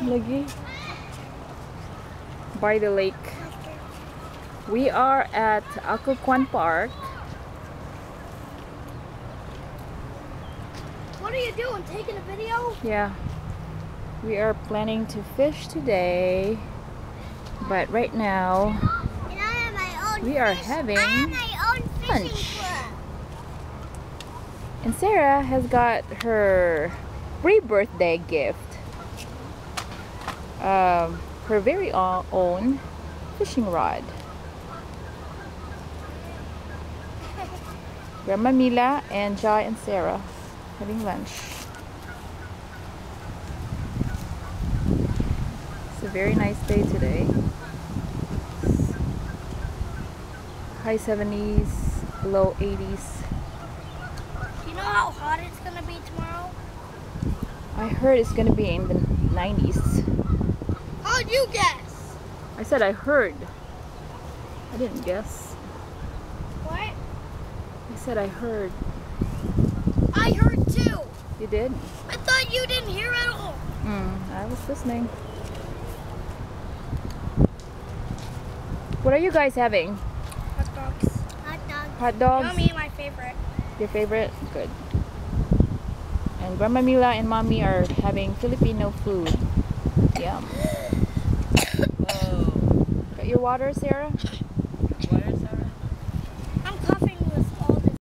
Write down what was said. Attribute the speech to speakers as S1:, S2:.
S1: Lagi. By the lake. We are at Occuquan Park.
S2: What are you doing? Taking a video?
S1: Yeah. We are planning to fish today. But right now, we are having lunch. And Sarah has got her pre-birthday gift. Her very own fishing rod. Mama Mila and Jai and Sarah having lunch. It's a very nice day today. High 70s, low 80s.
S2: You know how hot it's gonna be tomorrow?
S1: I heard it's gonna be in the 90s.
S2: How'd you guess?
S1: I said I heard. I didn't guess.
S2: What?
S1: I said I heard.
S2: I heard too.
S1: You did?
S2: I thought you didn't hear at all.
S1: I was listening. What are you guys having?
S2: Hot dogs. Hot dogs.
S1: Hot dogs?
S2: Yummy, my favorite.
S1: Your favorite? Good. And Grandma Mila and Mommy are having Filipino food. Yum. Got your water, Sarah?